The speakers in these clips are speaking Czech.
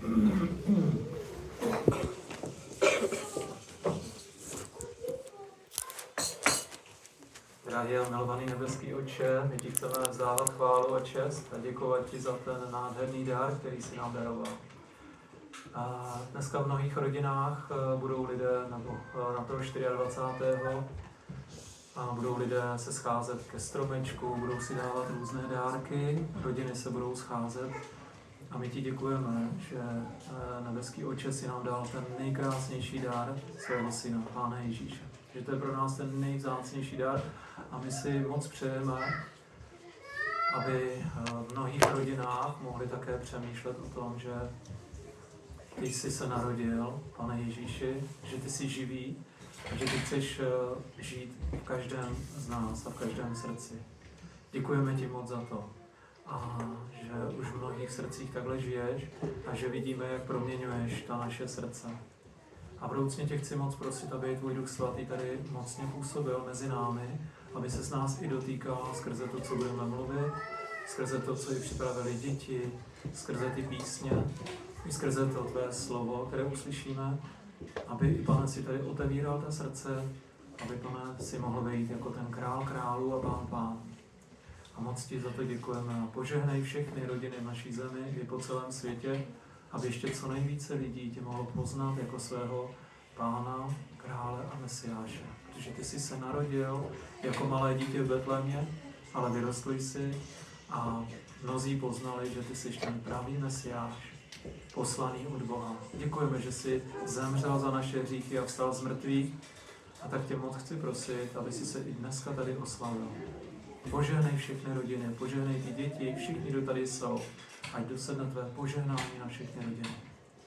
Drahý a milovaný nebeský Otče, my ti chceme vzdávat chválu a čest a děkovat ti za ten nádherný dar, který jsi nám daroval. A dneska v mnohých rodinách budou lidé, nebo na toho 24. A budou lidé se scházet ke stromečku, budou si dávat různé dárky, rodiny se budou scházet. A my ti děkujeme, že nebeský Otče si nám dal ten nejkrásnější dar svého syna, Pána Ježíše. Že to je pro nás ten nejvzácnější dar a my si moc přejeme, aby v mnohých rodinách mohli také přemýšlet o tom, že ty jsi se narodil, Pane Ježíši, že ty jsi živý a že ty chceš žít v každém z nás a v každém srdci. Děkujeme ti moc za to. A že už v mnohých srdcích takhle žiješ a že vidíme, jak proměňuješ ta naše srdce. A vroucně tě chci moc prosit, aby tvůj Duch Svatý tady mocně působil mezi námi, aby se s nás i dotýkal skrze to, co budeme mluvit, skrze to, co i připravili děti, skrze ty písně, i skrze to tvé slovo, které uslyšíme, aby i Pane si tady otevíral ta srdce, aby Pane si mohl vejít jako ten král králů a pán pán. A moc ti za to děkujeme a požehnej všechny rodiny v naší zemi i po celém světě, aby ještě co nejvíce lidí tě mohlo poznat jako svého Pána, Krále a Mesiáše. Protože ty jsi se narodil jako malé dítě v Betlémě, ale vyrostl jsi a mnozí poznali, že ty jsi ten pravý Mesiáš, poslaný od Boha. Děkujeme, že jsi zemřel za naše hříchy a vstal z mrtvých. A tak tě moc chci prosit, aby si se i dneska tady oslavil. Požehnej všechny rodiny, požehnej ty děti, všichni, kdo tady jsou. Ať dosedne tvé požehnání na všechny rodiny.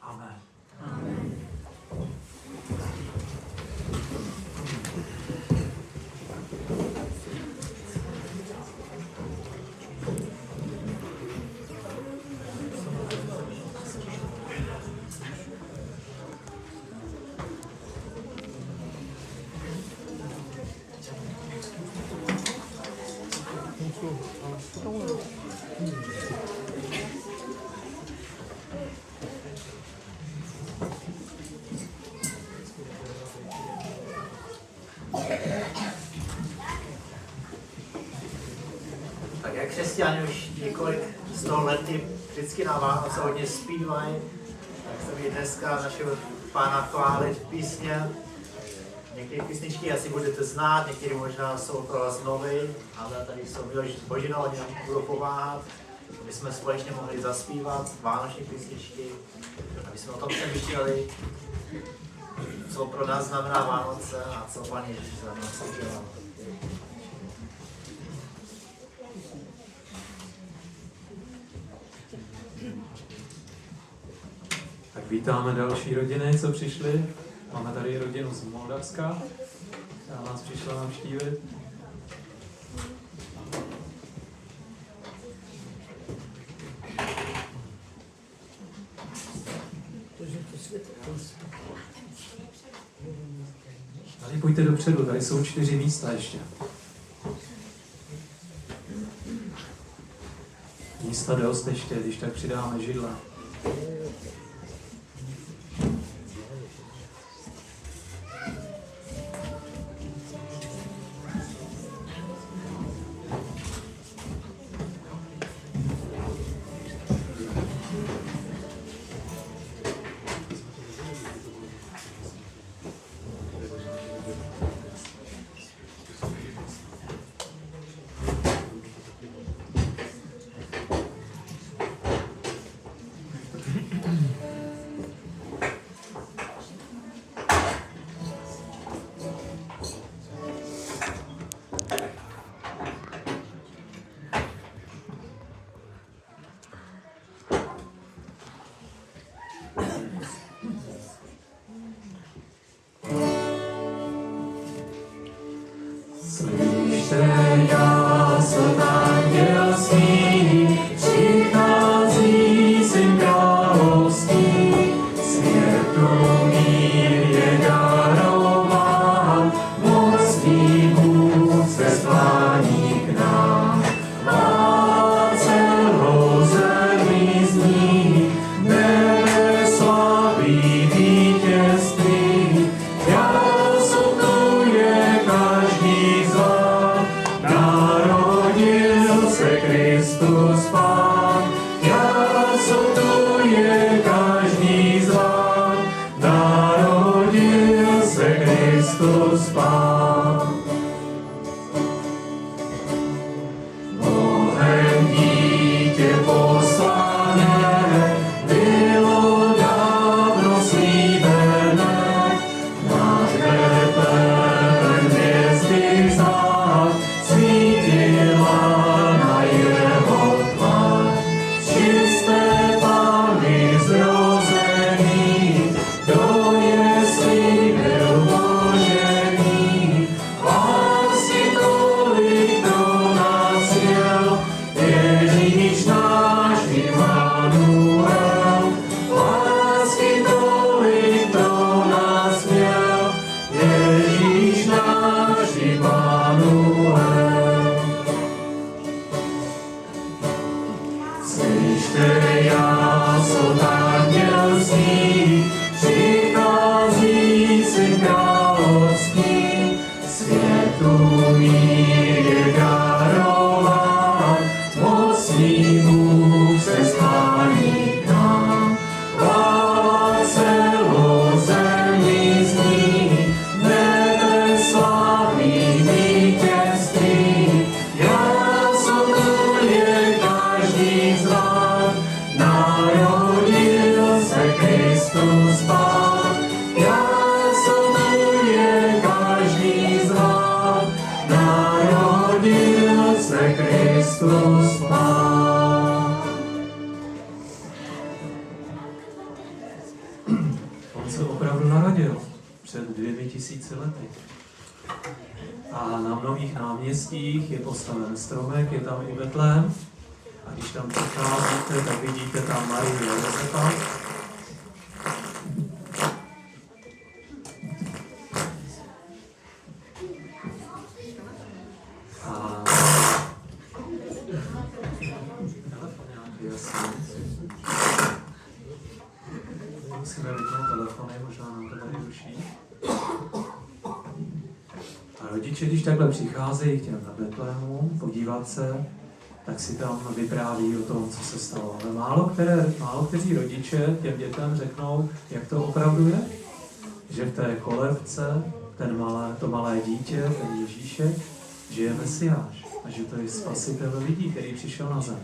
Amen. Amen. Tak jak křesťané už několik 100 let vždycky na Vánoce hodně zpívají, tak se mi dneska našeho Pána chválit písně. Některé písničky asi budete znát, některé možná jsou pro vás nové, ale tady jsou Miloš Božina, oni nám budou pomáhat, aby jsme společně mohli zaspívat vánoční písničky, aby jsme o tom přemýšleli, co pro nás znamená Vánoce a co Pán Ježíš za nás udělal. Tak vítáme další rodiny, co přišly. Máme tady rodinu z Moldavska, která nás přišla navštívit. Tady pojďte dopředu, tady jsou 4 místa ještě. Místa dost ještě, když tak přidáme židle. Slyšte jásot andělský, přichází Syn království. On se opravdu narodil před 2000 lety. A na mnohých náměstích je postaven stromek, je tam i Betlém. A když tam přicházíte, tak vidíte tam Marii a Josefa. A telefon nějaký, jasný. Musíme vypnout telefony, možná nám to tady ruší. A rodiče, když takhle přicházejí k těm na Betlému podívat se, tak si tam vypráví o tom, co se stalo. Ale málo kteří rodiče těm dětem řeknou, jak to opravdu je. Že v té kolébce to malé dítě, ten Ježíšek, že je Mesiáš a že to je spasitel lidí, který přišel na zem.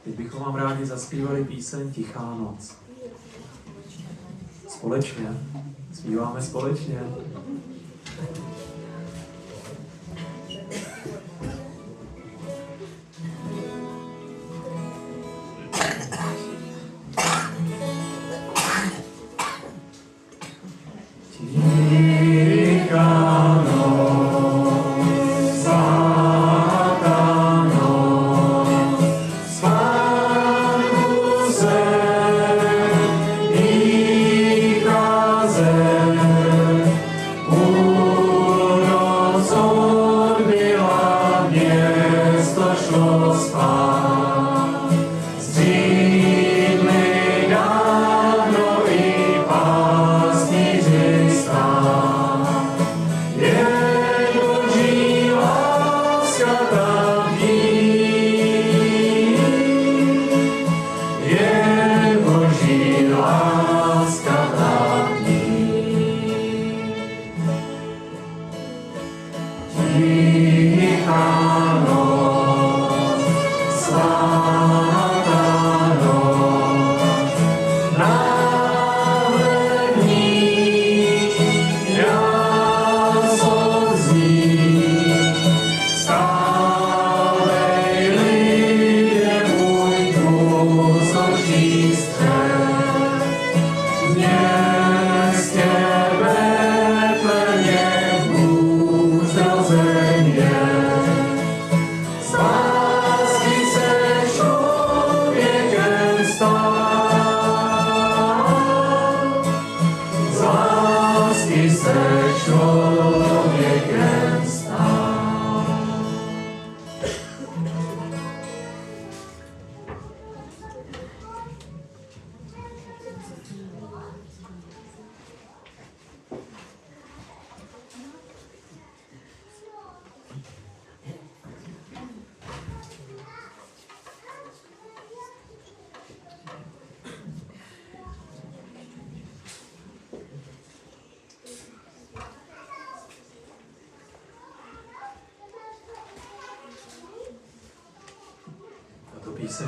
Teď bychom vám rádi zaspívali píseň Tichá noc. Společně. Zpíváme společně.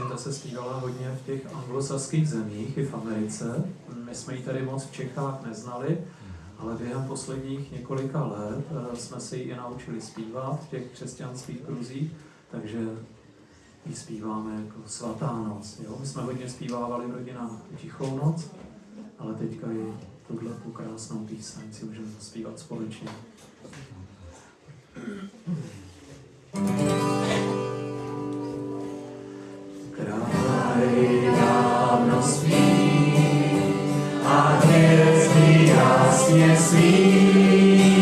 Ta se zpívala hodně v těch anglosaských zemích i v Americe. My jsme ji tady moc v Čechách neznali, ale během posledních několika let jsme se ji i naučili zpívat v těch křesťanských kruzích, takže ji zpíváme jako Svatá noc. Jo? My jsme hodně zpívávali v rodinách Tichou noc, ale teďka i tuto krásnou píseň si můžeme zpívat společně. Kraj dávno spí a hvězdy jasně svítí,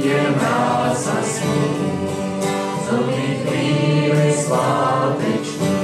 je mráz a smích, co mi chvíli sváteční.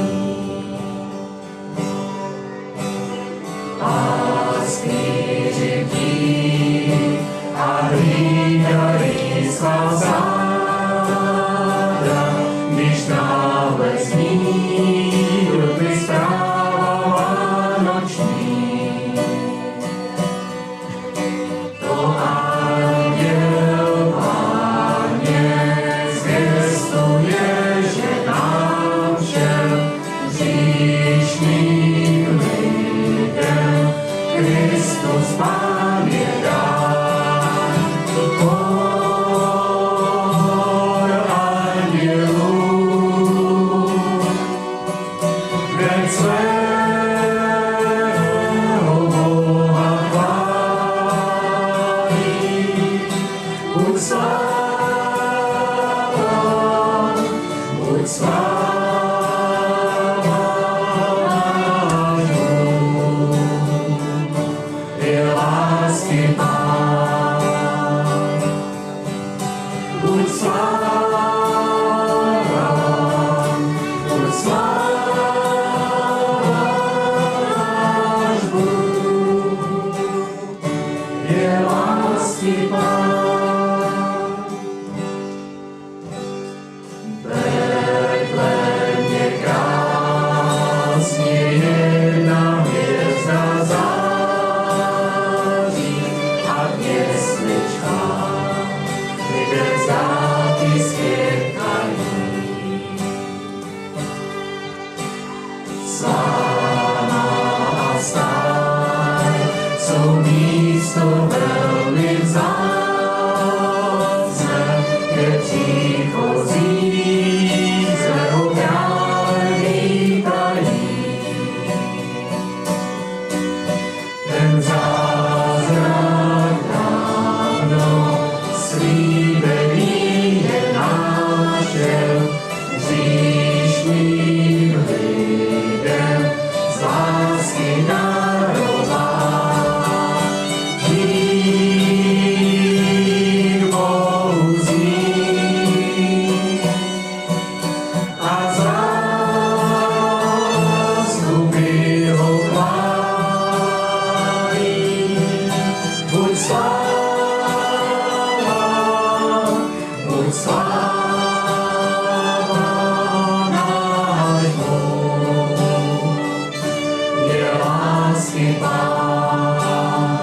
lásky Pán.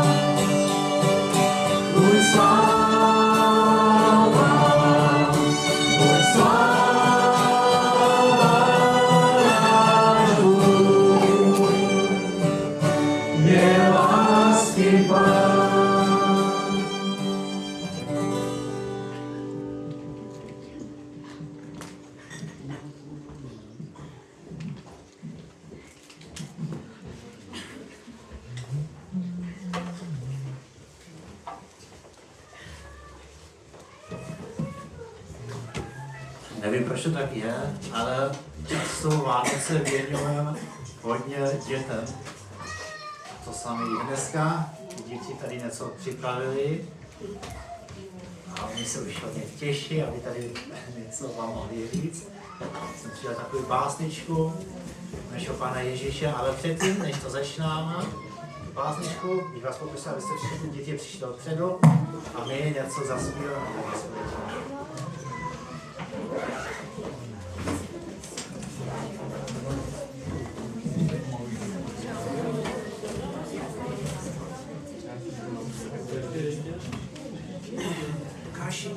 Buď sláva, buď sláva nášmu, je lásky Pán. Nevím, proč to tak je, ale teď jsou Vánoce věnujeme hodně dětem. To samé i dneska. Děti tady něco připravili. A oni se už hodně těší, aby tady něco vám mohli říct. Jsem přidal takovou básničku našeho Pána Ježíše, ale předtím, než to začínáme, tu básničku, bych vás poprosil, abyste všechny děti přišli dopředu a my něco zaspíváme. Kaši.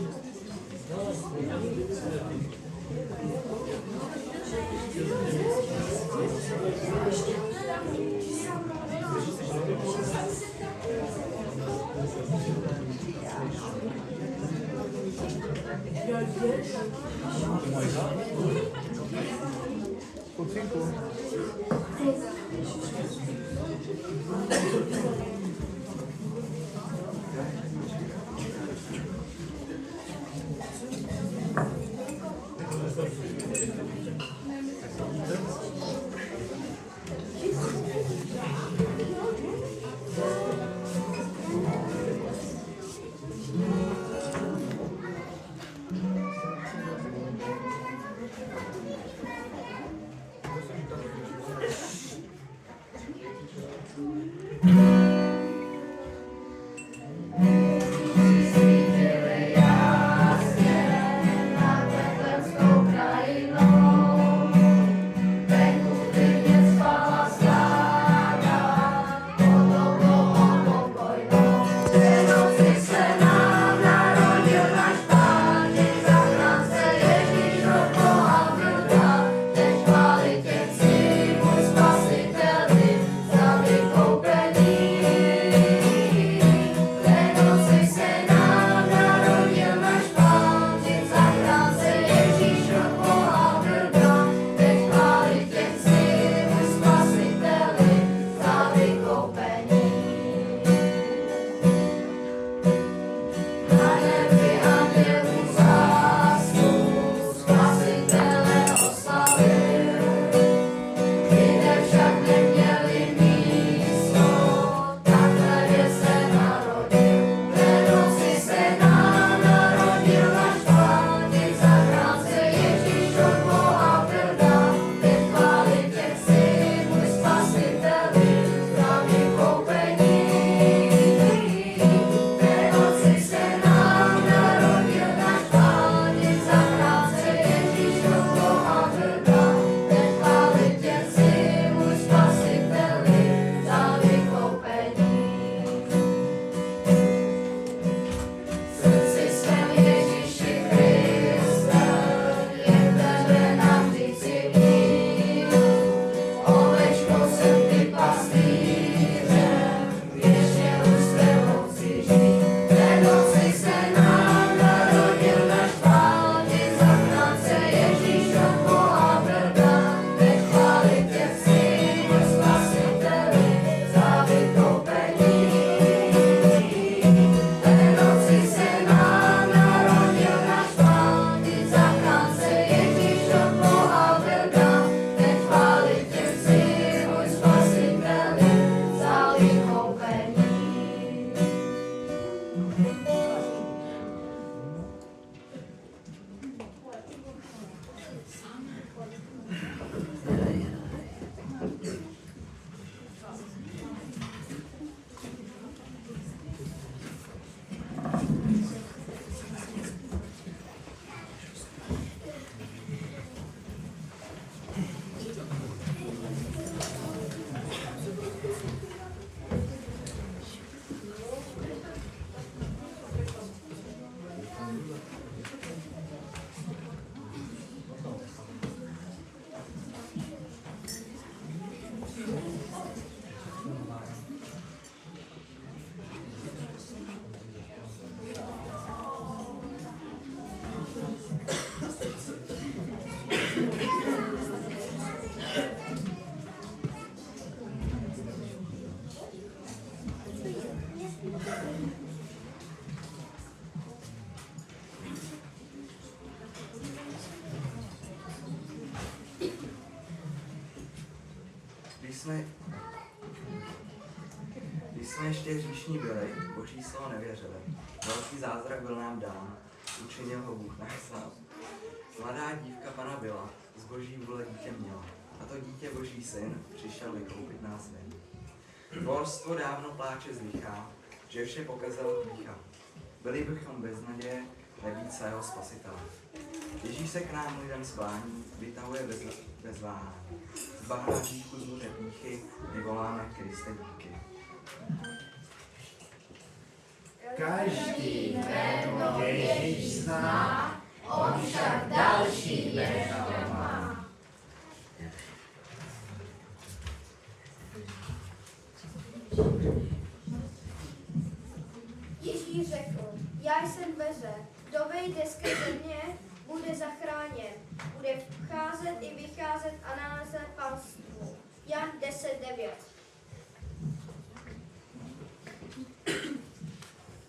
Když jsme ještě hříšní byli, Boží slovo nevěřili. Velký zázrak byl nám dán, učinil ho Bůh náš sám. Mladá dívka Pana byla, z Boží vůle dítě měla. A to dítě Boží syn přišel vykoupit nás ven. Dvorstvo dávno pláče zdychá, že vše pokazal hřícha. Byli bychom bez naděje nebýt svého spasitele. Ježíš se k nám lidem sklání, vytahuje bez váhání. Zbahá hříchu z moře pýchy, my voláme Kriste díky. Každý jméno Ježíš zná, on však další jméno má. Ježíš řekl, já jsem beze, kdo vejde skrze mě, bude zachráněn, bude vcházet i vycházet a naleze panstvu. Jan 10:9.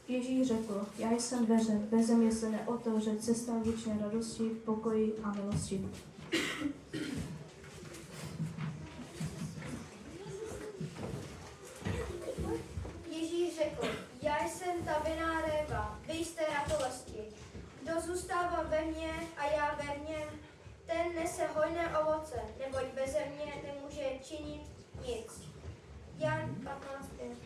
Ježíš řekl, já jsem dveře, beze mě se neotevře cesta věčné radosti, pokoji a milosti. Ježíš řekl, já jsem ta vinná réva, vy jste ratolesti. Kdo zůstává ve mně a já ve mně, ten nese hojné ovoce, neboť beze mě nemůže činit nic. Jan 15:5.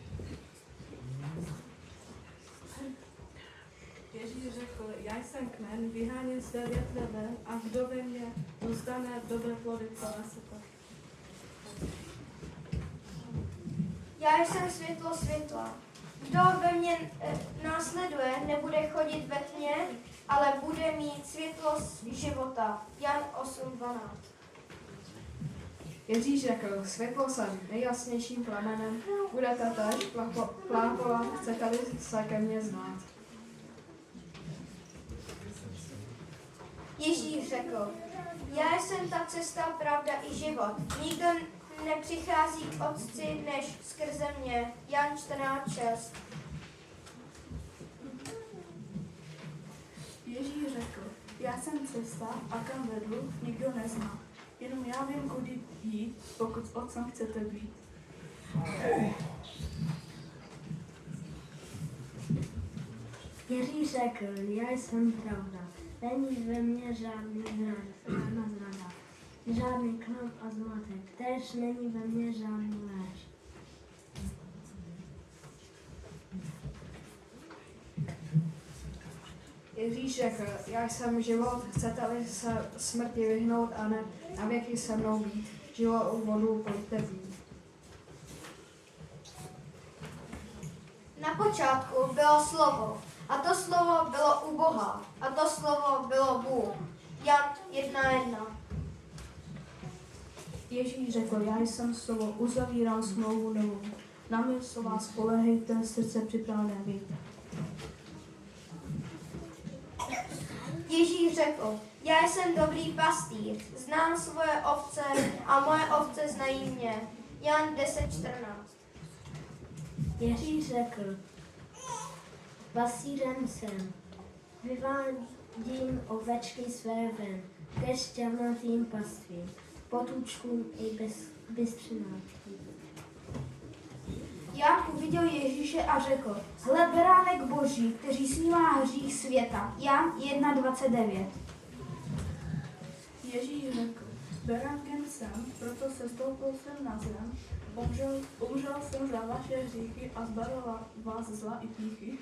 Ježíš řekl, já jsem kmen, vyháním své větve ven a kdo ve mně zůstane dobré plody ponese to. Já jsem světlo světla. Kdo ve mně následuje, nebude chodit ve tmě, ale bude mít světlo života. Jan 8:12. Ježíš řekl, světlo jsem nejjasnějším plamenem, budete též plápovat, chcete-li se ke mně znát. Ježíš řekl, já jsem ta cesta, pravda i život. Nikdo nepřichází k Otci než skrze mě. Jan 14:6. Ježíš řekl, já jsem cesta a kam vedu, nikdo nezná. Jenom já vím, kudy jít, pokud s Otcem chcete být. Ježíš řekl, já jsem pravda. Není ve mně žádná zrada, žádný klam a zmatek, též není ve mně žádný léž. Ježíš řekl, já jsem život, chcete-li se smrti vyhnout a ne na věky se mnou být, živou vodu pojďte pít. Na počátku bylo slovo, a to slovo bylo u Boha, a to slovo bylo Bůh. Jan 1:1. Ježíš řekl, já jsem slovo, uzavírám smlouvu novou. Na mé slova spolehejte, srdce připravené víte. Ježíš řekl, já jsem dobrý pastýř, znám svoje ovce a moje ovce znají mě. Jan 10:14. Ježíš řekl, pasířem jsem, vyvádím ovečky své ven, ke šťavnatým pastvím, potůčkům i bystřinátům. Jan uviděl Ježíše a řekl, hle beránek Boží, který snímá hřích světa. Jan 1:29. Ježíš řekl, beránkem jsem, proto se stoupil jsem na zem, umřel jsem za vaše hříchy a zbavil vás zla i pýchy.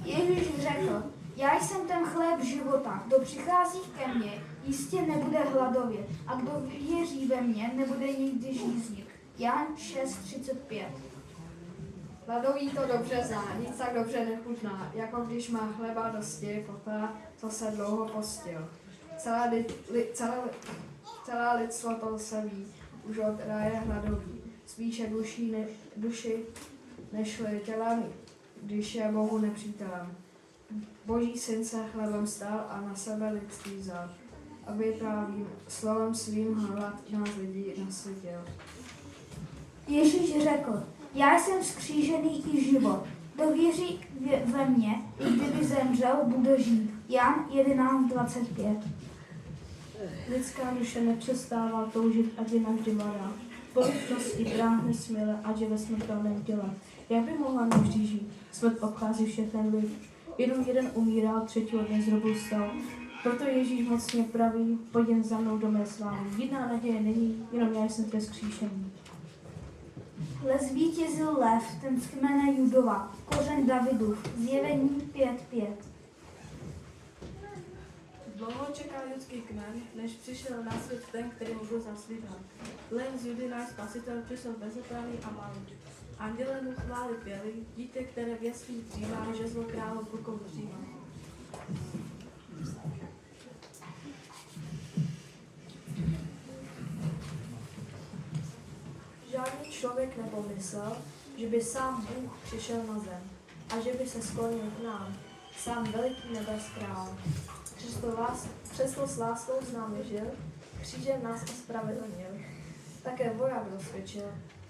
Ježíš řekl, já jsem ten chléb života, kdo přichází ke mně, jistě nebude hladovět a kdo věří ve mně, nebude nikdy žíznit. Jan 6:35. Hladový to dobře zná, nic tak dobře nechutná, jako když má chleba dosti poté, co se dlouho postil. Celé lidstvo to se ví, už od ráje hladový, spíše duši než tělem, když je Bohu nepřítelem. Boží syn se chlebem stal a na sebe lidství vzal, aby právým slovem svým hlad nás lidí nasytil. Ježíš řekl, já jsem vzkřížený i život. Kdo věří ve mě, i kdyby zemřel, bude žít. Jan 11:25. Lidská duše nepřestává toužit, ať je navždy mladá. Pověstnosti práhne směle, ať je ve smrtelném těle. Jak by mohla navždy žít? Smrt obchází všechny lid. Jenom jeden umíral, třetího dne znovu vstal. Proto Ježíš mocně praví, pojď jen za mnou do mé slávy. Jiná naděje není, jenom já jsem tě vzkříšený. Zvítězil lev, ten z kmene Judova, kořen Davidův, Zjevení 5:5. Dlouho čeká judský kmen, než přišel na svět ten, který mu byl zaslíben. Len z Judy náš spasitel přišel bezotravný a malý. Anděle mu chvály pěli, dítě, které v jeslích dřímá, žezlo králu v rukou dřímá. Žádný člověk nepomyslel, že by sám Bůh přišel na zem a že by se sklonil k nám, sám veliký nebes král. Přesto s láskou s námi žil, křížem nás ospravedlnil. Také voják dosvědčil,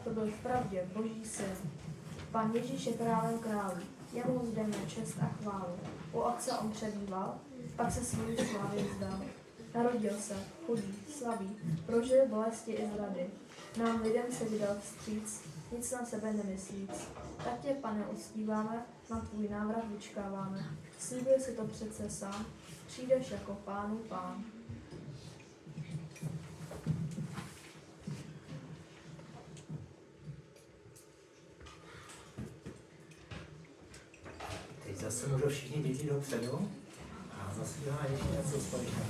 to byl v pravdě Boží syn. Pan Ježíš je králem králů, jemu vzdejme čest a chválu. U otce on přebýval, pak se svým slávy vzdal. Narodil se, chudý, slabý, prožil bolesti i zrady. Nám lidem se vydal vstříc, nic na sebe nemyslíc. Tak tě, Pane, uctíváme, na tvůj návrat vyčkáváme. Slíbil si to přece sám, přijdeš jako Pánu Pán. Teď zase můžou všichni děti dopředu a zase děláme ještě něco společného.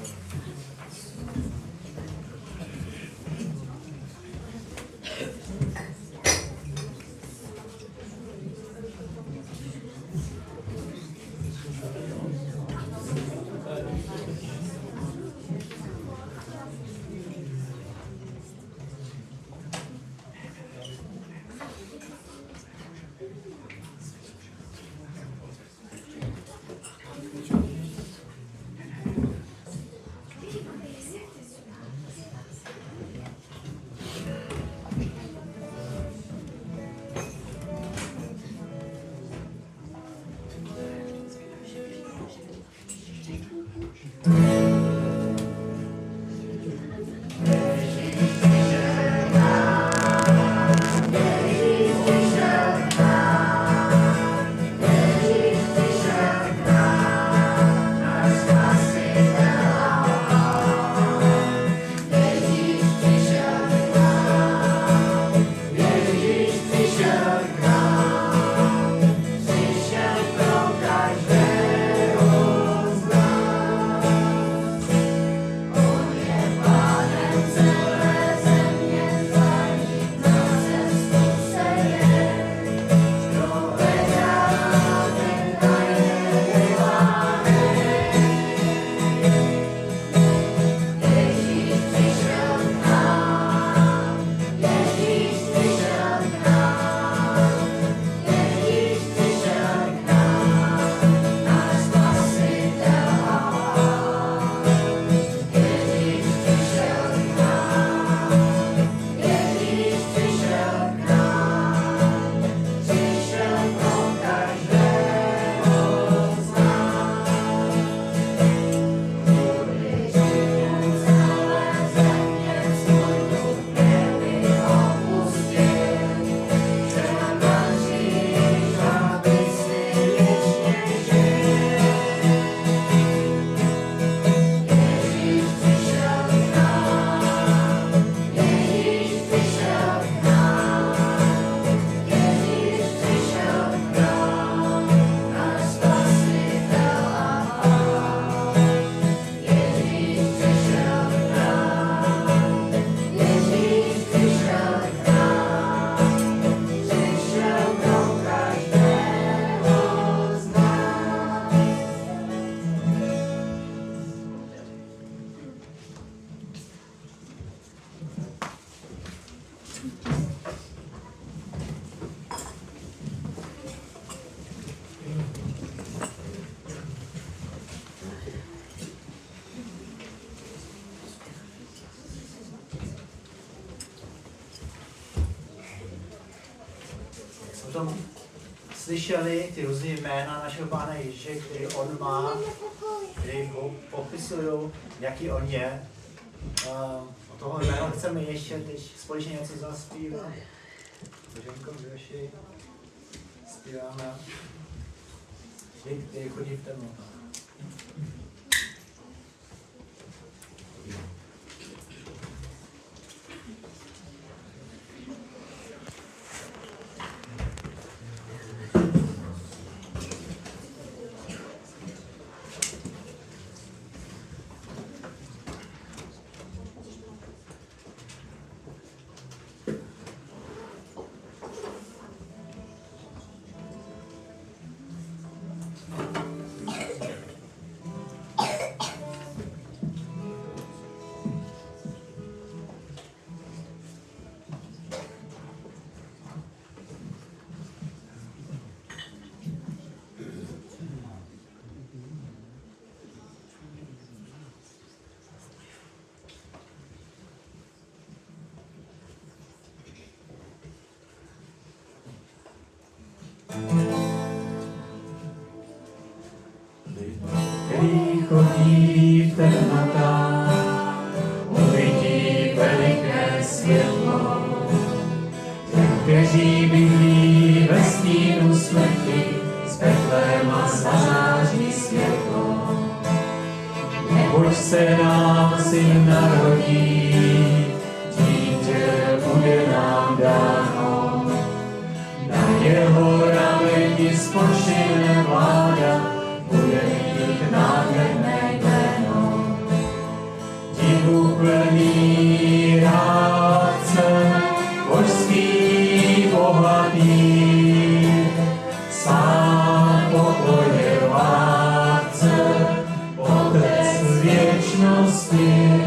jsme tam slyšeli ty různé jména našeho Pána Ježíše, který on má, který ho popisují, jaký on je. O toho jméno chceme ještě teď společně něco zaspívat. Boženko, Joši, zpíváme. Vy, který chodí v temnotách. Který chodí v temnotách, uvidí veliké světlo. Těm, kteří bydlí ve stínu smrti, z Betléma zazáří světlo. Neboť se nám syn narodí, dítě bude nám dáno. Na jeho rameni spočine vláda, bude mít nádherné jméno. Divu plný rádce, božský bohatý, sám pokoje vládce, otec věčnosti.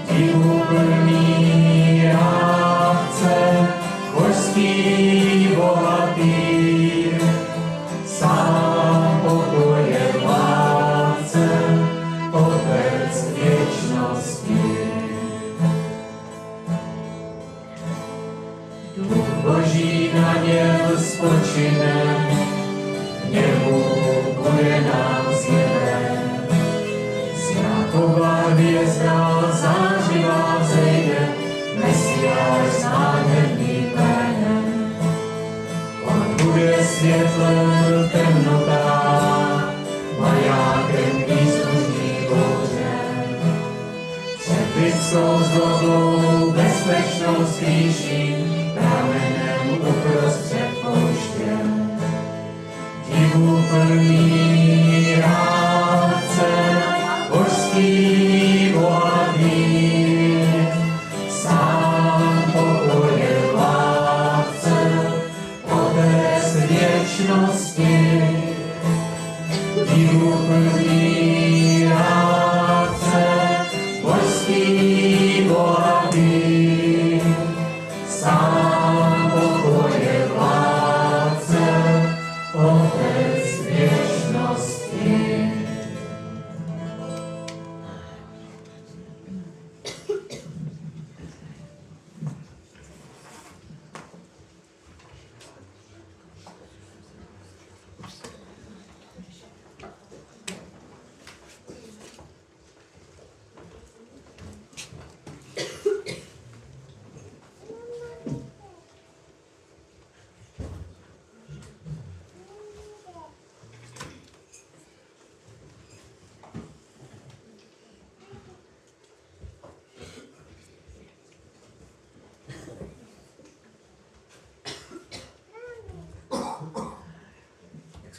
Divu plný rádce, božský bohatý, sám pokoje vládce, otec věčnosti. Duch Boží na něm spočine, v němu bude nám zjeven. Z Jákova hvězda zářivá vzejde, Mesiáš s nádherným jménem. On bude světlem v temnotách, majákem výslužný bouře. Před lidskou zlobou bezpečnou skrýší, pramenem uprostřed pouště. Divu plný rádce, božský bohatý, sám pokoje vládce, otec věčnosti. Divu plný rádce, božský bohatý, sám pokoje vládce, otec věčnosti.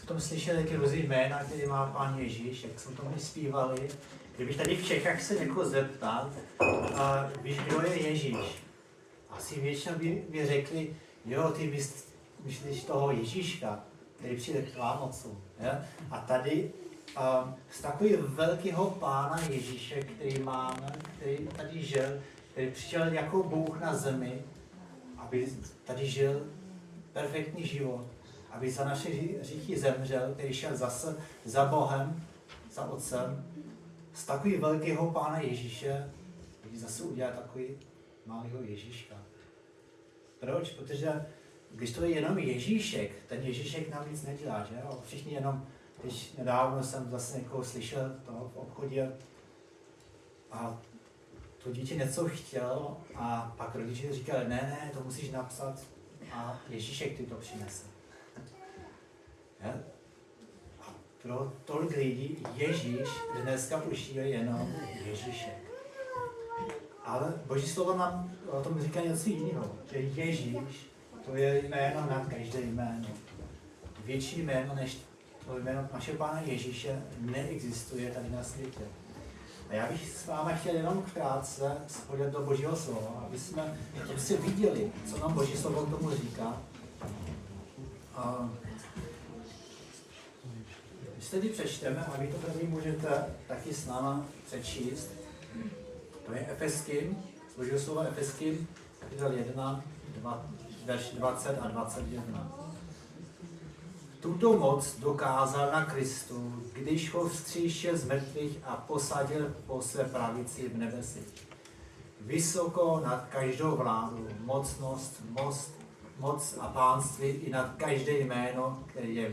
Potom slyšeli taky různý jména, který má Pán Ježíš, jak jsme tomu zpívali. Kdybych tady v Čechách se někoho zeptal, víš, kdo je Ježíš? Asi většinou by řekli, jo, ty myslíš toho Ježíška, který přijde k Vánocům. A tady z takového velkého Pána Ježíše, který máme, který tady žil, který přišel jako Bůh na zemi, aby tady žil perfektní život, aby za naše hříchy zemřel, který šel zase za Bohem, za Otcem, z takového velkého Pána Ježíše, který zase udělal takový malého Ježíška. Proč? Protože když to je jenom Ježíšek, ten Ježíšek nám nic nedělá, že? Všichni jenom, když nedávno jsem zase někoho slyšel toho v obchodě a to dítě něco chtělo a pak rodiče říkali, ne, to musíš napsat a Ježíšek ti to přinese. A pro tolik lidí Ježíš dneska už je jenom Ježíšek. Ale Boží slovo nám o tom říká něco jiného, že Ježíš to je jméno nad každé jméno. Větší jméno než to jméno našeho Pána Ježíše neexistuje tady na světě. A já bych s vámi chtěl jenom krátce shodit do Božího slova, aby jsme si viděli, co nám Boží slovo k tomu říká. Když tedy přečteme, a vy to tady můžete taky s náma přečíst, to je Efeským, z Božího slova Efeským, kapitol 1, verš 20 a 21. Tuto moc dokázal na Kristu, když ho vzkříšil z mrtvých a posadil po své pravici v nebesi. Vysoko nad každou vládu, mocnost, moc a pánství i nad každé jméno, které je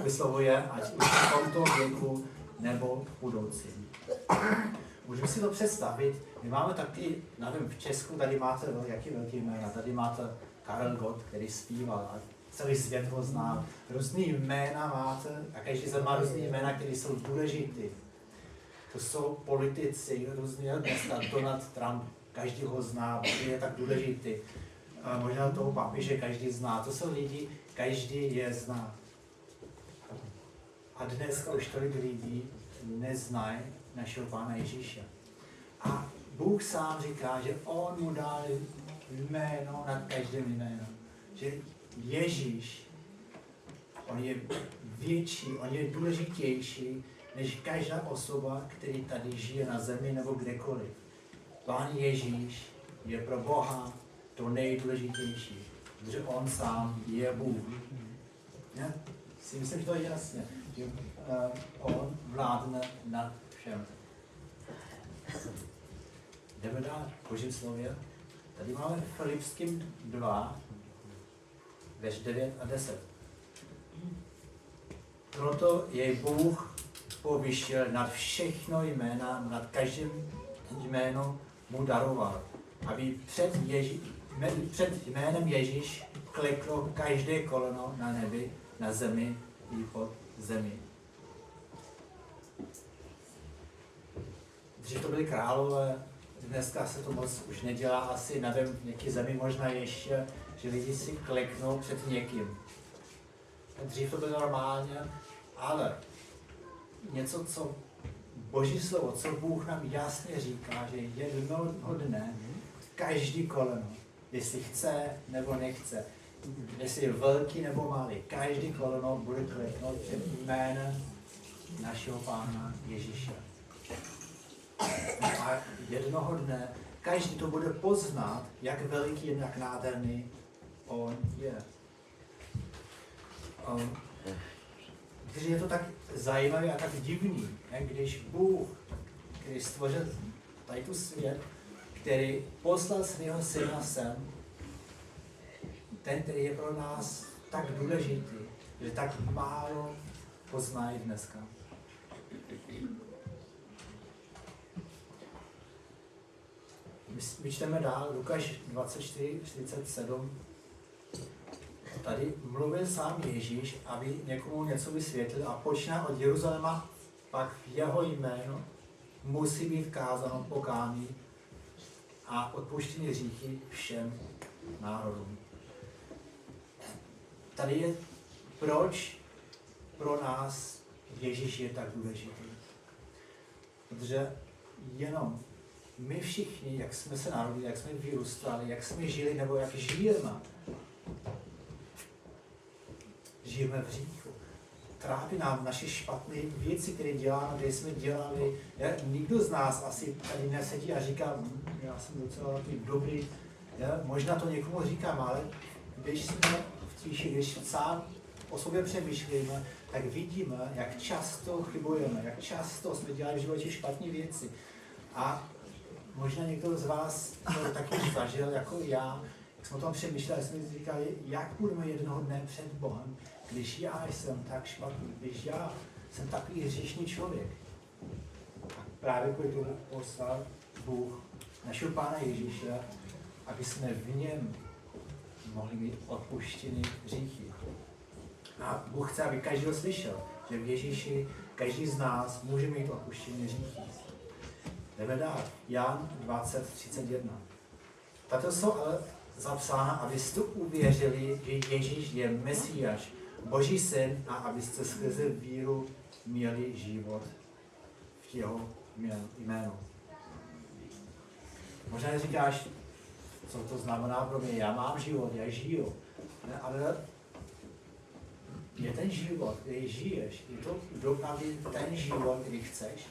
vyslovuje, ať už v tomto věku nebo v budoucím. Můžeme si to představit, my máme taky, nevím, v Česku tady máte jaký velký jména, tady máte Karel Gott, který zpíval a celý svět ho zná. Různý jména máte a každý zem má různý jména, které jsou důležité. To jsou politici, různý, dneska Donald Trump, každý ho zná, je tak důležitý. A možná toho papeže každý zná, to jsou lidi, každý je zná. A dneska už tolik lidí neznají našeho Pána Ježíše. A Bůh sám říká, že on mu dal jméno nad každým jménem. Že Ježíš, on je větší, on je důležitější než každá osoba, který tady žije na zemi nebo kdekoliv. Pán Ježíš je pro Boha to nejdůležitější, protože on sám je Bůh. Ne? Si myslím, že to je jasně, že on vládne nad všem. Jdeme dál v Božím slově. Tady máme Filipským 2, verš 9 a 10. Proto jej Bůh povyšil nad všechno jména, nad každým jméno mu daroval, aby před jménem Ježíš kleklo každé koleno na nebi, na zemi i pod zemi. Dřív to byli králové, dneska se to moc už nedělá, asi nevím, v nějaké zemi možná ještě, že lidi si kleknou před někým. Dřív to bylo normálně, ale něco, co Boží slovo, co Bůh nám jasně říká, že jednoho dne každý koleno, jestli chce nebo nechce, jestli je velký nebo malý, každý koleno bude kleknout před jménem našeho Pána Ježíše. A jednoho dne každý to bude poznat, jak veliký, jak nádherný on je. Protože je to tak zajímavé a tak divný, když Bůh, který stvořil tady tu svět, který poslal svého syna sem, ten, který je pro nás tak důležitý, že tak málo poznají dneska. My čteme dál, Lukáš 24:47. Tady mluvil sám Ježíš, aby někomu něco vysvětlil a počíná od Jeruzaléma, pak v jeho jméno musí být kázáno pokání a odpuštění hříchy všem národům. Tady je, proč pro nás Ježíš je tak důležitý. Protože jenom my všichni, jak jsme se narodili, jak jsme vyrůstali, jak jsme žili nebo jak žijeme v hříchu. Trápí nám naše špatné věci, které děláme, které jsme dělali. Nikdo z nás asi tady nesedí a říká, já jsem docela dobrý. Možná to někomu říkám, ale když jsme v tíši, když sám o sobě přemýšlíme, tak vidíme, jak často chybujeme, jak často jsme dělali v životě špatné věci. A možná někdo z vás to taky zažil, jako já, Jak jsme o tom přemýšleli, jsme si říkali, jak budeme jednoho dne před Bohem, když já jsem tak špatný, když já jsem takový hříšný člověk. A právě kvůli tomu poslal Bůh našeho Pána Ježíše, aby jsme v něm mohli mít odpuštěny hříchy. A Bůh chce, aby každý slyšel, že v Ježíši každý z nás může mít odpuštěny hříchy. Jdeme dál. Jan 20:31. Tato jsou ale zapsána, abyste uvěřili, že Ježíš je Mesiáš, Boží syn, a abyste skrze víru měli život v jeho jménu. Možná říkáš, co to znamená pro mě, já mám život, já žiju. Ne, ale je ten život, který žiješ, je to dopravdy ten život, který chceš.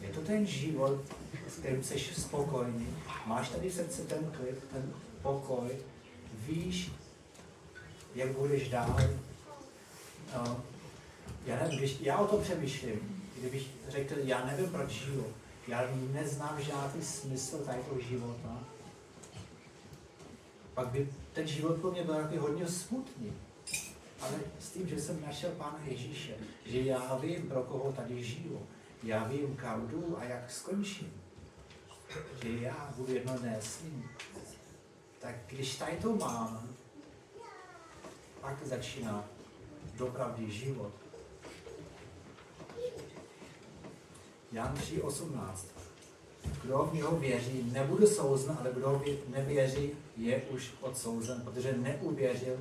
Je to ten život, s kterým jsi spokojený. Máš tady v srdci ten klid, ten pokoj. Víš, jak budeš dál. Já nevím, když já o tom přemýšlím, kdybych řekl, já nevím, proč žiju. Já neznám žádný smysl tohoto života. Pak by ten život pro mě byl takový hodně smutný. Ale s tím, že jsem našel Pána Ježíše, že já vím, pro koho tady žiju. Já vím, kam jdu a jak skončím. Že já budu jedno dne s ním. Tak když tady to mám, pak začíná dopravdý život. Jan 3:18. Kdo v něho věří, nebude souzen, ale kdo nevěří, je už odsouzen, protože neuvěřil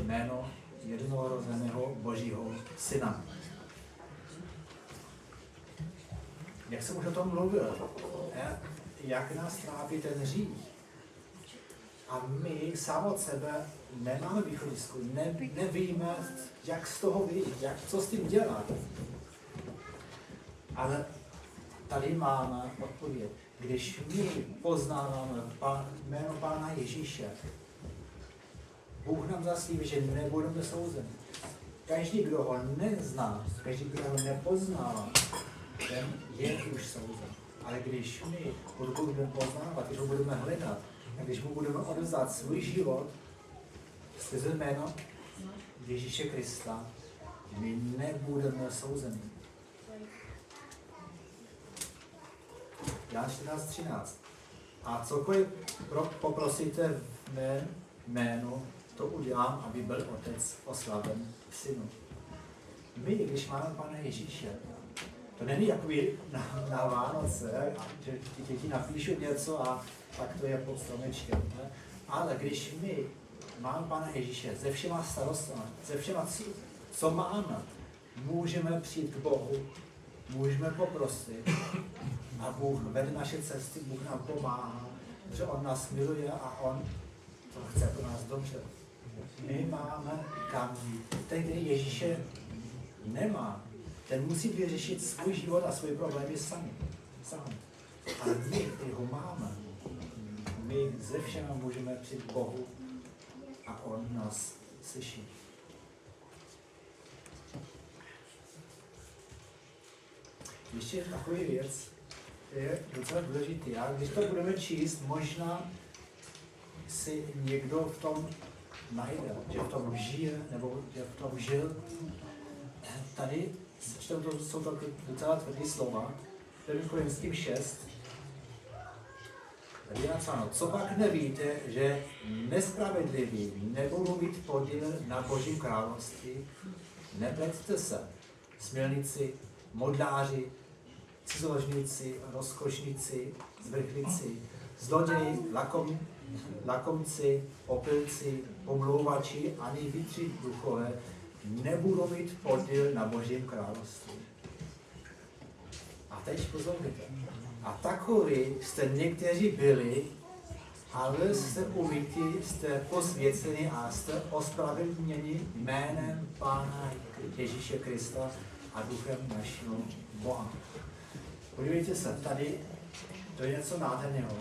jméno jednorozeného Božího syna. Jak jsem už o tom mluvil, jak nás trápí ten hřích. A my sám od sebe nemáme východisku, nevíme, jak z toho vyjít, co s tím dělat. Ale tady máme odpověď. Když my poznáváme jméno Pána Ježíše, Bůh nám zaslíbí, že nebudeme souzeni. Každý, kdo ho nezná, každý, kdo ho nepoznává, ten je už souzen. Ale když my ho budeme poznávat, když ho budeme hledat, a když mu budeme odevzdat svůj život skrze jméno Ježíše Krista, my nebudeme souzeni. Jan 14:13. A cokoliv poprosíte v mém jménu, to udělám, aby byl Otec oslaven v Synu. My, když máme Pána Ježíše, to není jakoby na Vánoce, že ti děti napíšou něco a tak to je pod stromečkem. Ne? Ale když my máme Pána Ježíše se všema starostmi, se všema, co máme, můžeme přijít k Bohu, můžeme poprosit a Bůh vede naše cesty, Bůh nám pomáhá, že On nás miluje a On to chce pro nás dobře. My máme kam jít. Ten, který Ježíše nemá, ten musí vyřešit svůj život a svoje problémy sám. Ale my, který ho máme, my ze všema můžeme přijít k Bohu a On nás slyší. Ještě takový věc je docela důležitý. A když to budeme číst, možná si někdo v tom najde, že v tom žije, nebo že v tom žil. Tady jsou to docela tvrdý slova. 1. Korinským 6. Tady je napsáno, co pak nevíte, že nespravedliví nebudou mít podíl na Božím království? Nepleťte se, smělníci, modláři, cizoložníci, rozkošníci, zvrhlíci, zloději, lakomci, opilci, pomlouvači ani vítří duchové nebudou mít podíl na Božím království. A teď pozorujte. A takový jste někteří byli, ale jste umytí, jste posvěceni a jste ospravedlněni jménem Pána Ježíše Krista a duchem našeho Boha. Podívejte se, tady to je něco nádherného.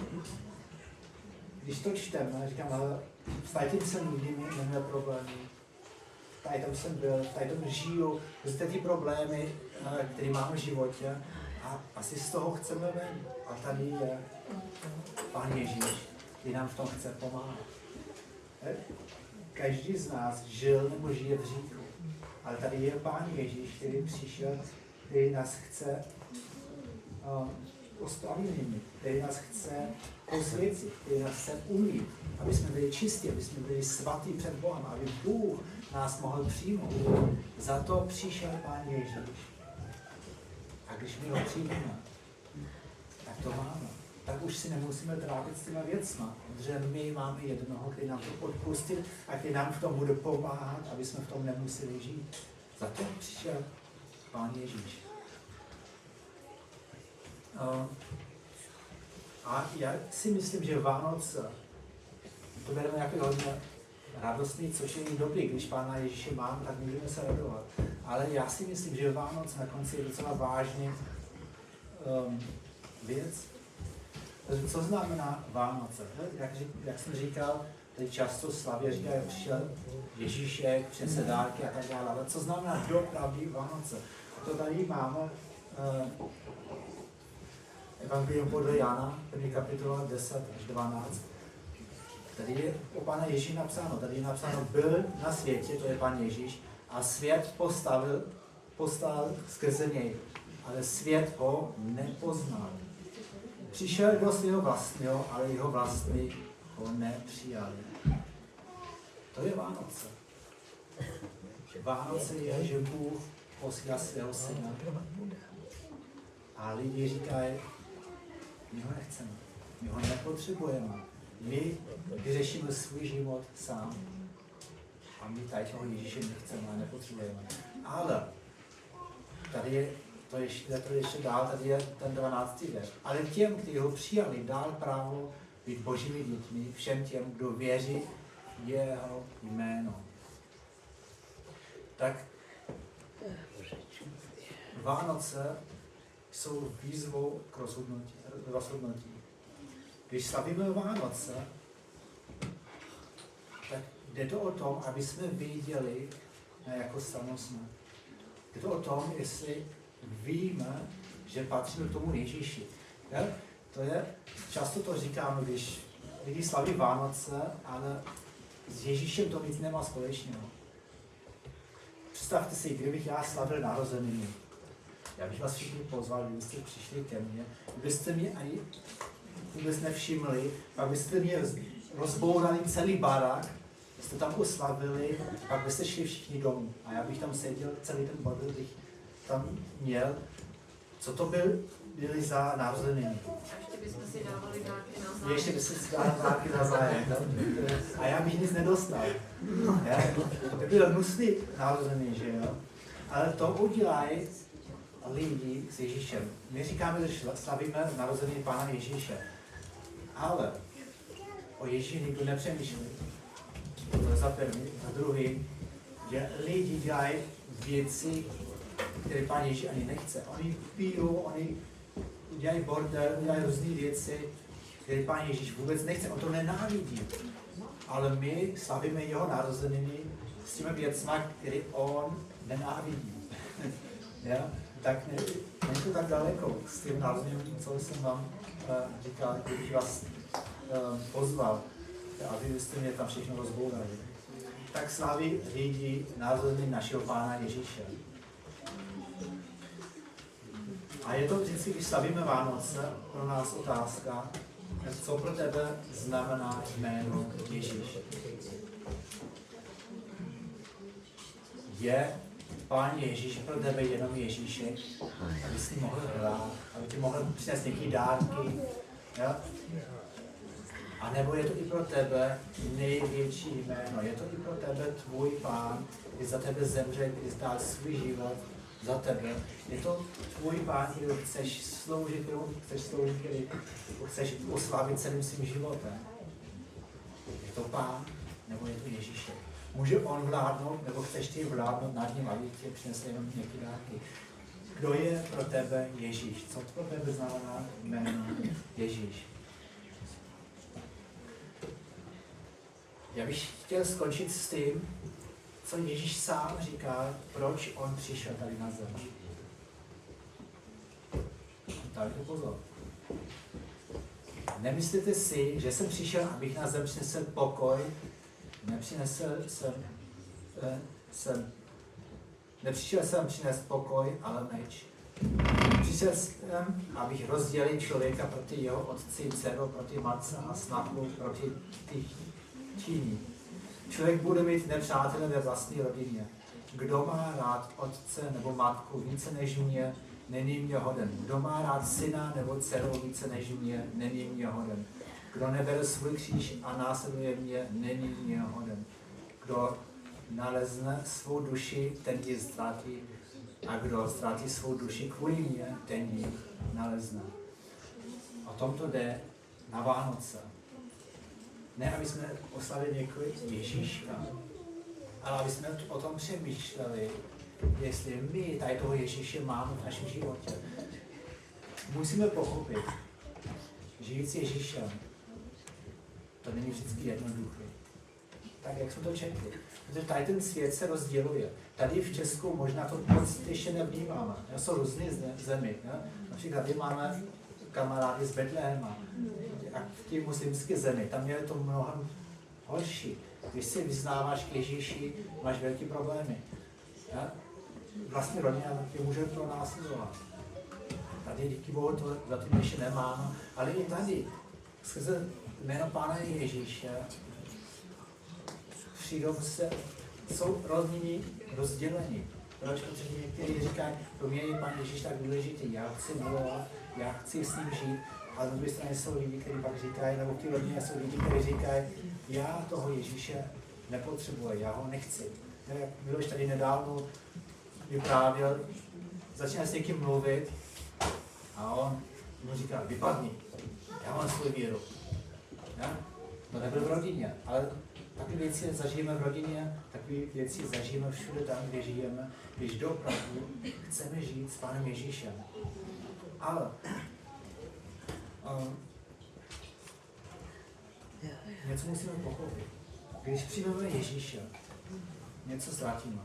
Když to čteme, říkám, ale tady tím jsem nikdy neměl problémy. Tady tam jsem byl, tady tam žiju, prostě ty problémy, které máme v životě a asi z toho chceme ven. A tady je Pán Ježíš, který nám v tom chce pomáhat. každý z nás žil nebo žije v hříchu. Ale tady je Pán Ježíš, který přišel, který nás chce ospravedlnit, který nás chce posvětit, který nás chce umýt, aby jsme byli čistí, aby jsme byli svatí před Bohem, aby Bůh nás mohl přijmout. Za to přišel Pán Ježíš. A když my ho přijmeme, tak to máme. Tak už si nemusíme trápit s těma věcma, protože my máme jednoho, který nám to odpustil a který nám v tom bude pomáhat, aby jsme v tom nemuseli žít. Za to přišel Pán Ježíš. A já si myslím, že Vánoce, to bereme jako hodně radostný, což je i dobrý, když Pána Ježíše mám, tak můžeme se radovat. Ale já si myslím, že Vánoce na konci je docela vážný věc. Co znamená Vánoce? Jak jsem říkal, tady často slavě říkají, přišel Ježíšek, přinese dárky a tak dále. Ale co znamená doopravdy Vánoce? To tady máme Evangelium podle Jana, 1. kapitola 10 až 12. Tady je o Pána Ježíši napsáno. Tady je napsáno, byl na světě, to je Pán Ježíš, a svět postavil skrze něj. Ale svět ho nepoznal. Přišel do svého vlastního, ale jeho vlastní ho nepřijali. To je Vánoce. Vánoce je, že Bůh posílá svého syna. A lidi říkají, my ho nechceme, my ho nepotřebujeme. My vyřešíme svůj život sám. A my tady toho Ježíše nechceme a nepotřebujeme. Ale tady je to ještě dál, tady je ten 12. verš. Ale těm, kteří ho přijali, dal právo být božími dětmi, všem těm, kdo věří jeho jméno. Tak Vánoce jsou výzvou k rozhodnutí. Když slavíme Vánoce, tak jde to o tom, aby jsme věděli, jako sami jsme. Jde to o tom, jestli víme, že patříme k tomu Ježíši. To je, často to říkáme, když lidi slaví Vánoce, ale s Ježíšem to nic nemá společného. Představte si, kdybych já slavil narozeniny. Já bych vás všichni pozval, kdybyste přišli ke mně, kdybyste mě ani vůbec nevšimli, pak byste mě rozbourali celý barák, jste tam oslavili, pak byste šli všichni domů. A já bych tam seděl, celý ten bodl bych tam měl. Co to byly za narozeniny? A ještě bychom si dávali dárky na zájem. Ještě bychom si dávali dárky na zájem. A já bych nic nedostal. To bylo hnusný narozeniny, že jo? Ale to udělají lidi s Ježíšem. My říkáme, že slavíme narozeniny Pána Ježíše. Ale o Ježíši nikdo nepřemýšlí. To je za první. Za druhý, že lidi dělají věci, které Pán Ježíš ani nechce. Oni pijou, oni dělají bordel, dělají různé věci, které Pán Ježíš vůbec nechce. On to nenávidí. Ale my slavíme jeho narozeniny s těmi věcmi, které on nenávidí. Ja? Tak není to tak daleko s tím narozením, co jsem vám říkal, kdybych vás pozval, aby byste mě tam všechno rozbourali. Tak slaví lidi narozeniny našeho Pána Ježíše. A je to vždycky, když slavíme Vánoce, pro nás otázka, co pro tebe znamená jméno Ježíš. Je Pán Ježíš pro tebe jenom Ježíšek, aby si mohl hrát, aby ti mohl přinést nějaké dárky. Ja? A nebo je to i pro tebe největší jméno, je to i pro tebe tvůj Pán, který za tebe zemře, který stál svůj život za tebe. Je to tvůj Pán, který chceš sloužit, který chceš oslavit celým svým životem. Je to Pán, nebo je to Ježíšek. Může on vládnout, nebo chceš ty vládnout nad ním, aby tě přinesl jenom nějaké dárky. Kdo je pro tebe Ježíš? Co pro tebe znamená jméno Ježíš? Já bych chtěl skončit s tím, co Ježíš sám říká, proč on přišel tady na zem. Tak to pozor. Nemyslíte si, že jsem přišel, abych na zem přinesl pokoj? Nepřišel jsem přinést pokoj, ale meč. Přišel jsem, abych rozdělil člověka proti jeho otci, dceru, proti matce a snahu, proti těch činí. Člověk bude mít nepřátele ve vlastní rodině. Kdo má rád otce nebo matku více než mě, není mě hoden. Kdo má rád syna nebo dceru více než mě, není mě hoden. Kdo nebere svůj kříž a následuje mě, není mě hoden. Kdo nalezne svou duši, ten ji ztratí. A kdo ztratí svou duši kvůli mě, ten ji nalezne. O tomto jde na Vánoce. Ne, aby jsme oslavili někoho Ježíška, ale aby jsme o tom přemýšleli, jestli my tady toho Ježíše máme v našem životě. Musíme pochopit, žít s Ježíšem, to není vždycky jednoduché. Tak jak jsme to četli. Protože tady ten svět se rozděluje. Tady v Česku možná to moc ještě nevnímáme. Jsou různé zemi. Ne? Například tady máme kamarády z Betléma. A v té muslimské zemi, tam je to mnohem horší. Když si vyznáváš k Ježíši, máš velké problémy. Ja? Vlastně rodina tě může pronásledovat. Tady díky Bohu to zatím ještě nemáme, ale i tady, skrze jméno Pána Ježíše, jsou rozdělení. Proč? Protože někteří říkají, pro mě je Pán Ježíš tak důležitý, já chci milovat, já chci s ním žít, ale na druhé straně jsou lidi, kteří pak říkají, nebo v té rodině jsou lidi, kteří říkají, já toho Ježíše nepotřebuji, já ho nechci. Jak Miloš tady nedávno vyprávěl, začíná s někým mluvit a on mu říká, vypadni, já mám svou víru. Ja? To nebyl v rodině, ale takové věci zažijeme v rodině, takové věci zažijeme všude tam, kde žijeme, když opravdu chceme žít s Pánem Ježíšem. Ale něco musíme pochopit. Když přijmeme Ježíše, něco ztratíme.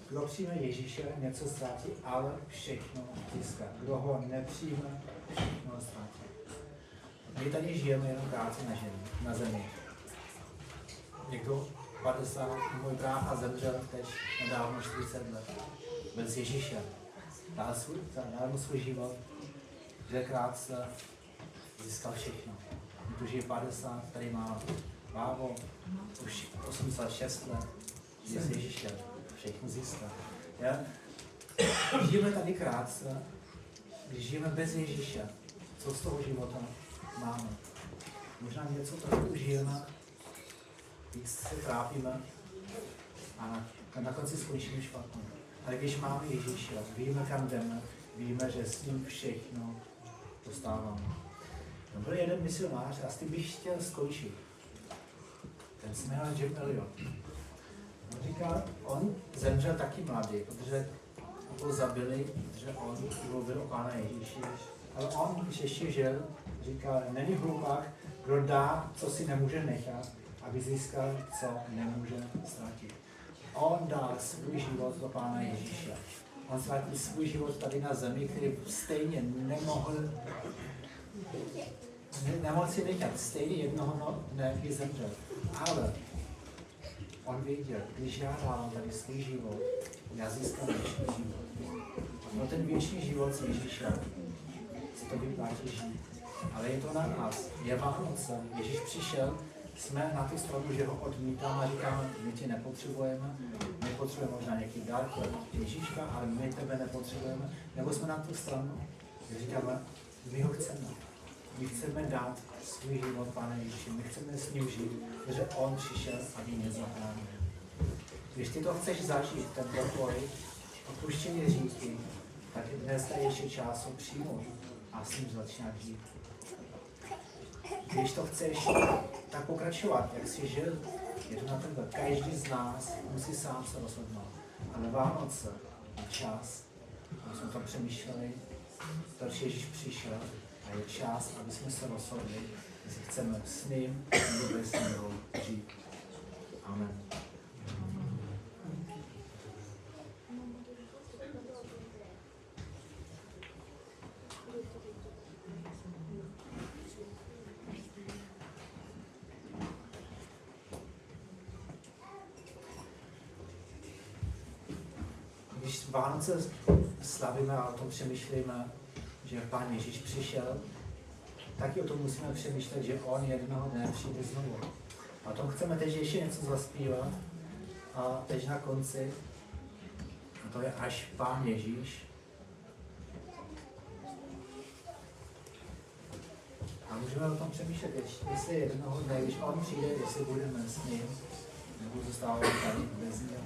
Kdo přijme Ježíše, něco ztratí, ale všechno získá. Kdo ho nepřijme, všechno ztratí. My tady žijeme jenom krátce na zemi. Někdo 50, můj brácha zemřel teď nedávno 40 let. Bez Ježíše. Dal mu svůj život, že krátce získal všechno. Tu žije 50, tady má bábo, už 86 let, je s Ježíšem, všechno získal. Ja? Žijeme tady krátce, když žijeme bez Ježíše, co z toho života máme. Možná něco trochu žijeme, víc se trápíme a na konci skončíme špatně. Ale když máme Ježíše, víme, kam jdeme, víme, že s ním všechno dostáváme. To byl jeden misionář a s tím bych chtěl skončit. Ten se jmenoval Jim Elliot. On říkal, on zemřel taky mladý, protože ho zabili, protože on mluvil o Pána Ježíši. Ale on, když ještě žil, říkal, není hlupák, kdo dá, co si nemůže nechat, aby získal, co nemůže ztratit. On dal svůj život do Pána Ježíše. On ztratil svůj život tady na zemi, který stejně nemohl si nechat. Stejně jednoho dne zemřel. Ale on věděl, když já dám tady svůj život, já získám věčný život. No ten věčný život s Ježíšem si to vyplatí žít. Ale je to na nás. Je Vánoce. Ježíš přišel, jsme na tu stranu, že ho odmítáme a říkáme, my tě nepotřebujeme, my potřebujeme možná nějaký dar Ježíška, ale my tebe nepotřebujeme. Nebo jsme na tu stranu, že říkáme, my ho chceme. My chceme dát svůj život Pánu Ježíši, my chceme s ním žít, protože on přišel, aby mě zachránil. Když ty to chceš zažít, ten pokoj, odpuštění hříchy, tak dnes je ještě čas ho přijmout a s ním začínat žít. Když to chceš tak pokračovat, jak jsi žil, je to na tebe. Každý z nás musí sám se rozhodnout. A na Vánoce je čas, aby jsme to přemýšleli, proč Ježíš přišel a je čas, aby jsme se rozhodli, jestli chceme s ním nebo bez něho žít. Amen. Vánoce slavíme a o tom přemýšlíme, že Pán Ježíš přišel, taky o tom musíme přemýšlet, že on jednoho dne přijde znovu. A o tom chceme teď ještě něco zaspívat. A teď na konci, a to je Až Pán Ježíš. A můžeme o tom přemýšlet, jestli jednoho dne, když on přijde, jestli budeme s ním, nebo zůstáváme tady bez něho.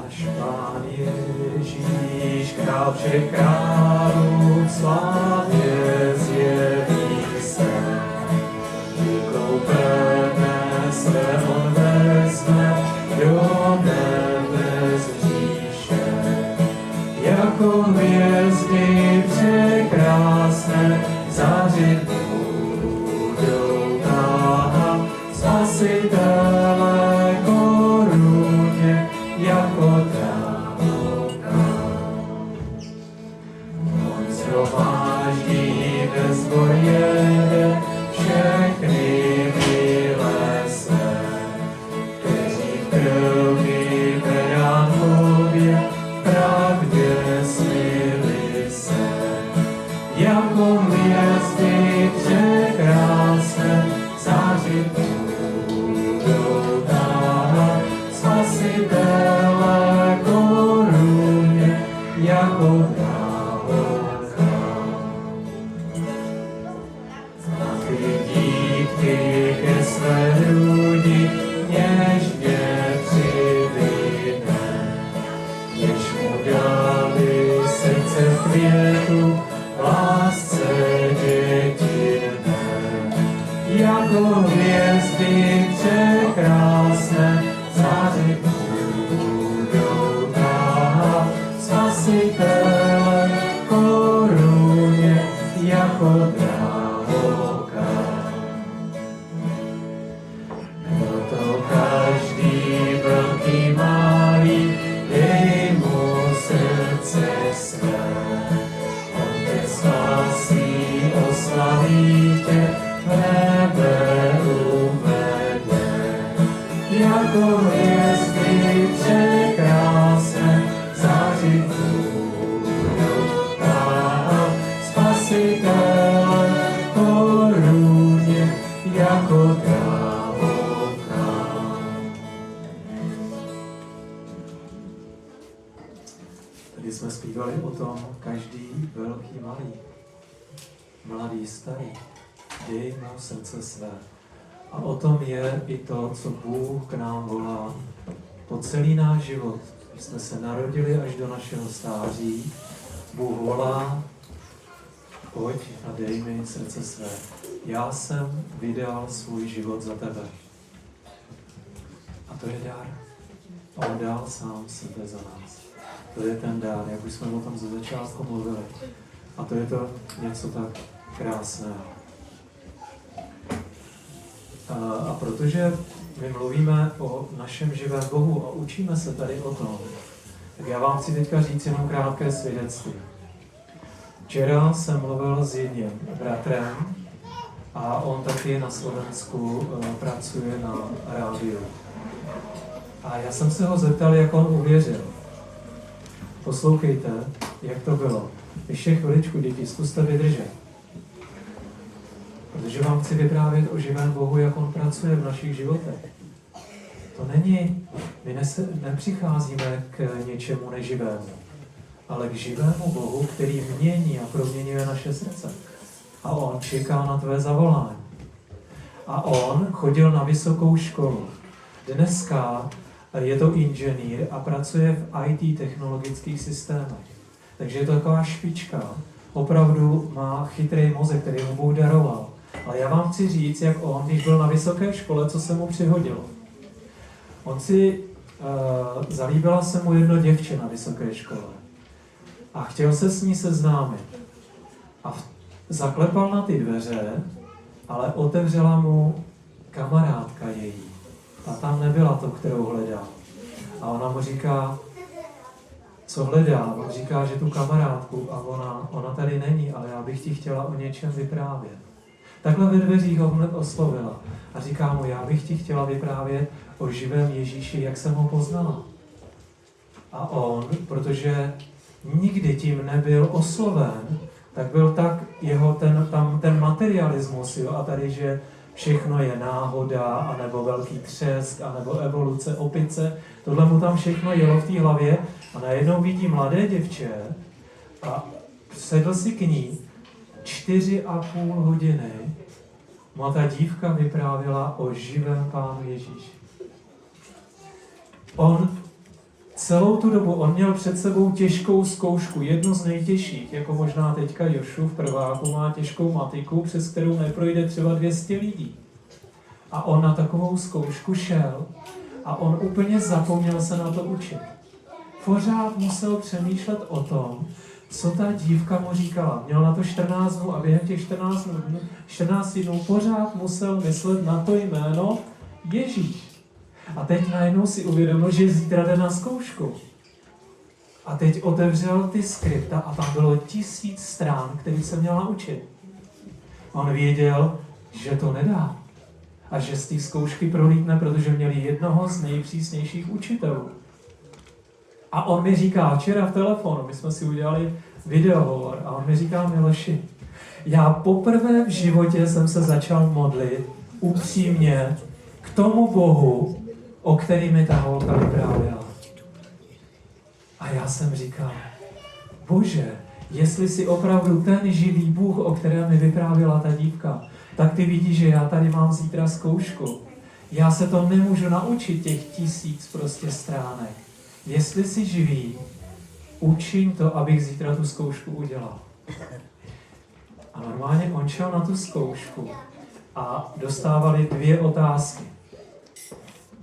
Až Pán Ježíš, král všech králů, slavě zjeví se. Vykoupené se on vezme do nebe z říše. Jako hvězdy překrásné zářit budou táhat Spasitele koruně jako dráhoka. On shromáždí ve sbor jeden všechny vyleze, kteří v krvi beránově pravdě smili se. Jako hvězdy překrásné zářit budou táhat Spasitele koruně jako dráhoka. A ty dítky ke své hrudi něžně přivine, jež mu dali srdce květu, lásce dětinné. Jako hvězdy překrásné zářit budou táhat Spasitele koruně jako dráhoka. Proto každý velký malý dej mu srdce své. On tě spasí, oslaví tě, nebe uvede. Jako hvězdy překrásné zářit budou táhat Spasitele koruně jako dráhoka. Tady jsme zpívali o tom, každý velký malý, mladý starý, dej mu srdce své. A o tom je i to, co Bůh k nám volá po celý náš život. Když jsme se narodili až do našeho stáří, Bůh volá, pojď a dej mi srdce své. Já jsem vydal svůj život za tebe. A to je dar. On dal sám sebe za nás. To je ten dar, jak už jsme o tom ze začátku mluvili. A to je to něco tak krásného. A protože my mluvíme o našem živém Bohu a učíme se tady o tom, tak já vám chci teďka říct jenom krátké svědectví. Včera jsem mluvil s jedním bratrem a on taky na Slovensku pracuje na rádiu. A já jsem se ho zeptal, jak on uvěřil. Poslouchejte, jak to bylo. Ještě chviličku, děti, zkuste vydržet. Protože vám chci vyprávět o živém Bohu, jak on pracuje v našich životech. To není, my nepřicházíme k něčemu neživému, ale k živému Bohu, který mění a proměňuje naše srdce. A on čeká na tvé zavolání. A on chodil na vysokou školu. Dneska je to inženýr a pracuje v IT technologických systémech. Takže je to taková špička. Opravdu má chytrý mozek, který mu Bůh daroval. Ale já vám chci říct, jak on, když byl na vysoké škole, co se mu přihodilo. Zalíbila se mu jedno děvče na vysoké škole. A chtěl se s ní seznámit. A zaklepal na ty dveře, ale otevřela mu kamarádka její. Ta tam nebyla to, kterou hledal. A ona mu říká, co hledá? On říká, že tu kamarádku a ona tady není, ale já bych ti chtěla o něčem vyprávět. Takhle ve dveřích ho oslovila a říká mu, já bych ti chtěla vyprávět o živém Ježíši, jak jsem ho poznala. A on, protože nikdy tím nebyl osloven, tak byl tak jeho ten materialismus, jo, a tady, že všechno je náhoda, anebo velký třesk, anebo evoluce opice, tohle mu tam všechno jelo v té hlavě a najednou vidí mladé děvče a sedl si k ní 4,5 hodiny mu a ta dívka vyprávěla o živém Pánu Ježíši. On celou tu dobu, on měl před sebou těžkou zkoušku, jednu z nejtěžších, jako možná teďka Jošu v prváku má těžkou matiku, přes kterou neprojde třeba 200 lidí. A on na takovou zkoušku šel a on úplně zapomněl se na to učit. Pořád musel přemýšlet o tom, co ta dívka mu říkala. Měl na to 14 dnů a během těch 14 dnů pořád musel myslet na to jméno Ježíš. A teď najednou si uvědomil, že zítra jde na zkoušku. A teď otevřel ty skripta a tam bylo 1000 strán, který se měl naučit. On věděl, že to nedá. A že z té zkoušky prolítne, protože měli jednoho z nejpřísnějších učitelů. A on mi říká, včera v telefonu, my jsme si udělali videohovor, a on mi říká, Miloši, já poprvé v životě jsem se začal modlit upřímně k tomu Bohu, o který mi ta holka vyprávěla. A já jsem říkal, Bože, jestli jsi opravdu ten živý Bůh, o kterém mi vyprávěla ta dívka, tak ty vidíš, že já tady mám zítra zkoušku. Já se to nemůžu naučit, těch 1000 prostě stránek. Jestli jsi živý, učiň to, abych zítra tu zkoušku udělal. A normálně on šel na tu zkoušku a dostávali 2 otázky.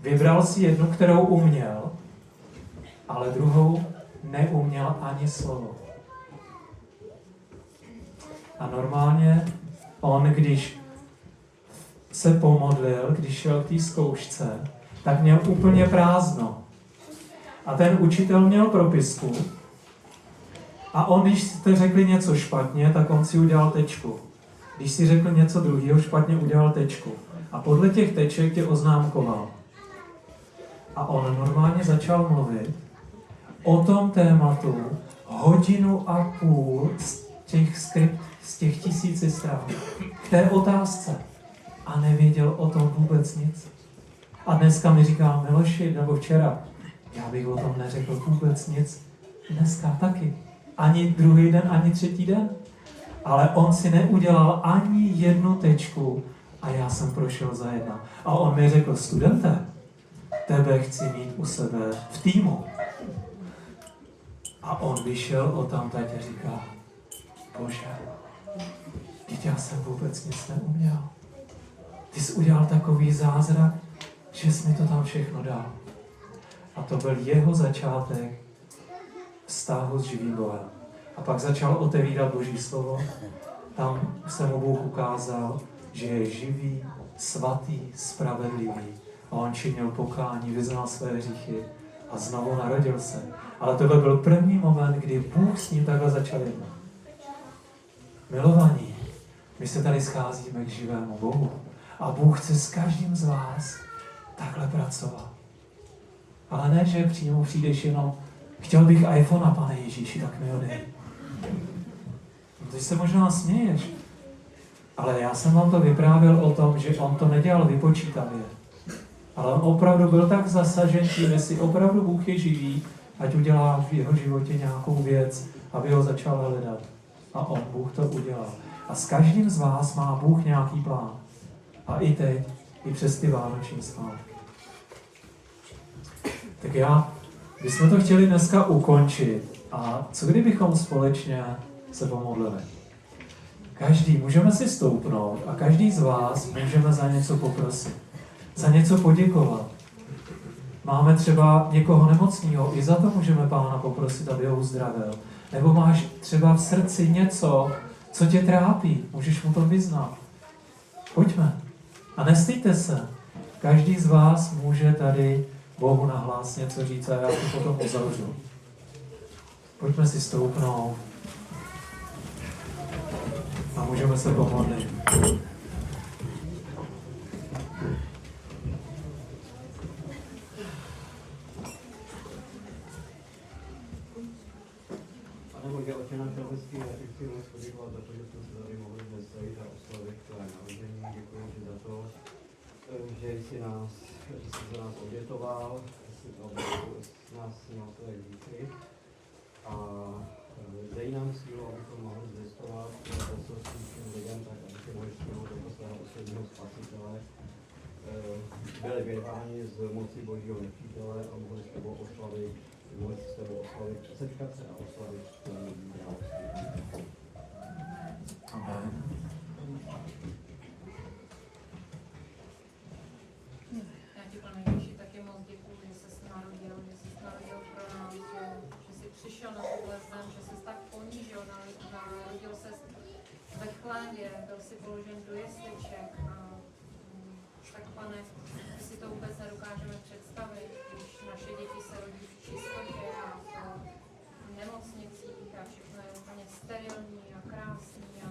Vybral si jednu, kterou uměl, ale druhou neuměl ani slovo. A normálně on, když se pomodlil, když šel k té zkoušce, tak měl úplně prázdno. A ten učitel měl propisku a on, když jste řekli něco špatně, tak on si udělal tečku. Když si řekl něco druhého špatně, udělal tečku. A podle těch teček tě oznámkoval. A on normálně začal mluvit o tom tématu 1,5 hodiny z těch 1000 stran k té otázce. A nevěděl o tom vůbec nic. A dneska mi říká, Miloši, nebo včera, já bych o tom neřekl vůbec nic. Dneska taky. Ani druhý den, ani třetí den. Ale on si neudělal ani jednu tečku a já jsem prošel za jedna. A on mi řekl, studente, tebe chci mít u sebe v týmu. A on vyšel odtamtud a říká, Bože, teď já jsem vůbec nic neuměl. Ty jsi udělal takový zázrak, že jsi mi to tam všechno dal. A to byl jeho začátek vztahu s živým Bohem. A pak začal otevírat Boží slovo. Tam se mu Bůh ukázal, že je živý, svatý, spravedlivý. A on činil pokání, vyznal své hříchy a znovu narodil se. Ale tohle byl první moment, kdy Bůh s ním takhle začal jednat. Milovaní, my se tady scházíme k živému Bohu. A Bůh chce s každým z vás takhle pracovat. Ale ne, že přímo přijdeš jenom, chtěl bych iPhone, Pane Ježíši, tak mi ho dej. Ty se možná směješ, ale já jsem vám to vyprávěl o tom, že on to nedělal vypočítavě. Ale on opravdu byl tak zasažen tím, jestli opravdu Bůh je živý, ať udělá v jeho životě nějakou věc, aby ho začal hledat. A on, Bůh to udělal. A s každým z vás má Bůh nějaký plán. A i teď, i přes ty vánoční svátky. Tak bychom to chtěli dneska ukončit. A co kdybychom společně se pomodlili? Každý, můžeme si stoupnout a každý z vás můžeme za něco poprosit. Za něco poděkovat. Máme třeba někoho nemocného, i za to můžeme Pána poprosit, aby ho uzdravil. Nebo máš třeba v srdci něco, co tě trápí, můžeš mu to vyznat. Pojďme. A nestýďte se. Každý z vás může tady Bohu nahlas něco říct a já to potom uzavřu. Pojďme si stoupnout a můžeme se pomodlit. Pane Bože, Otče náš nebeský, já ti chci moc poděkovat za to, že jsme se tady mohli dnes sejít a oslavit tvé narození. Děkuji ti za to, že jsi za nás obětoval, že jsi nás měl své díky a dej nám sílu, abychom mohli zvestovat všem lidem, tak aby tě mohli přijmout jako svého osobního spasitele, byli vyrváni z moci Božího nepřítele a mohli s tebou oslavit, setkat se a oslavit království. Amen. Já ti, Pane Ježíši, taky moc děkuji, že jsi narodil pro nás, že jsi přišel na tuhle zem, že jsi tak ponížil, narodil se ve chládě, byl si položen do jesliček a tak, Pane, my si to vůbec nedokážeme představit, když naše děti se rodí v čistotě a v nemocnicích a všechno je úplně sterilní a krásný a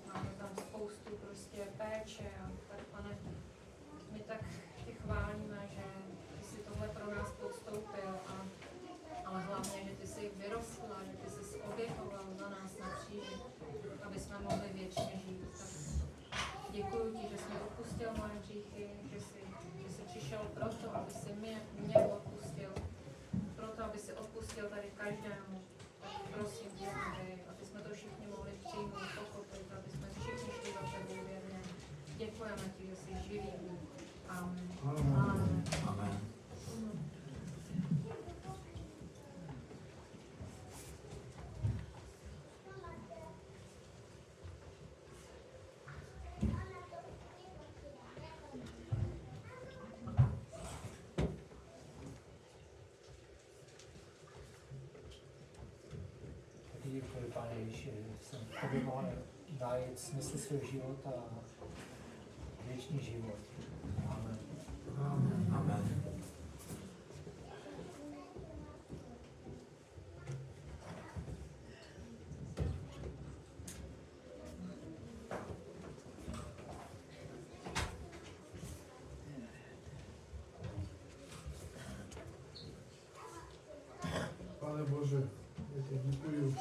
máme tam spoustu prostě péče a tak, Pane, my tak tě chválíme, že ty jsi tohle pro nás podstoupil, ale hlavně, že ty jsi vyrostla, že ty jsi obětoval za nás na kříži, aby jsme mohli věčně žít. Tak děkuji ti, že jsi mi odpustil moje hříchy, že jsi přišel proto, aby si mě odpustil, proto, aby si odpustil tady každému. Tak prosím tě, aby jsme to všichni mohli přijmout, pochopit, aby jsme všichni šli za tebou věrně. Děkujeme ti, že jsi živý. Amen. Amen. Amen. Děkuji, Pane Ježíši, že jsem tobě mohl najít smysl svého života a věčný život. Amen. Amen. Amen. Pane Bože, já ti děkuji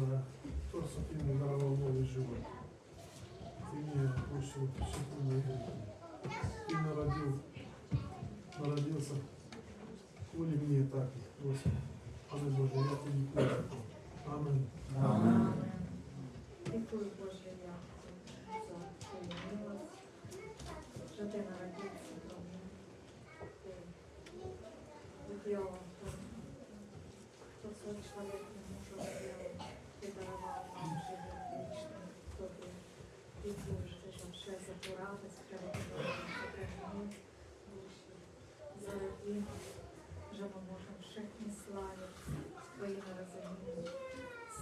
za to, co ty mi dával nový život. Ty mě pošel všechny moje hříchy. Ty narodil se kvůli mě taky. Pane Bože, já ti děkuji za to. Amen. Amen. Děkuji Bože, já za tvou milost, že ty narodil se pro mě. Ty udělal to, co člověk nemůže udělat. Ty daroval nám život věčný v tobě. Děkuji, že ty vše za tu radost, kterou ty daroval duši, za rodinu, že my můžeme všechny slavit tvoje narozeniny.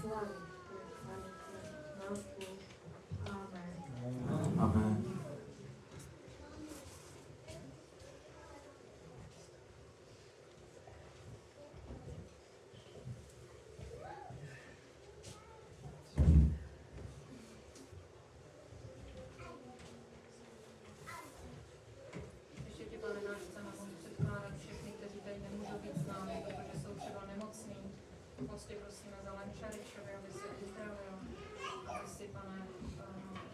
Slavit tvoje chválit nás Bůh. Amen. Amen. Ještě ti, Pane náš, chceme předkládat všechny, kteří tady nemůžou být s námi, protože jsou třeba nemocní. Prostě prosíme za Lenčaričovi, aby se uzdravil, aby si, Pane,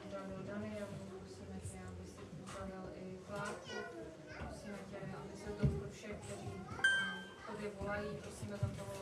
uzdravil Danielu, prosíme tě, aby si uzdravil i Klárku, prosíme tě, aby se dotkl všech, kteří tobě volají, prosíme za toho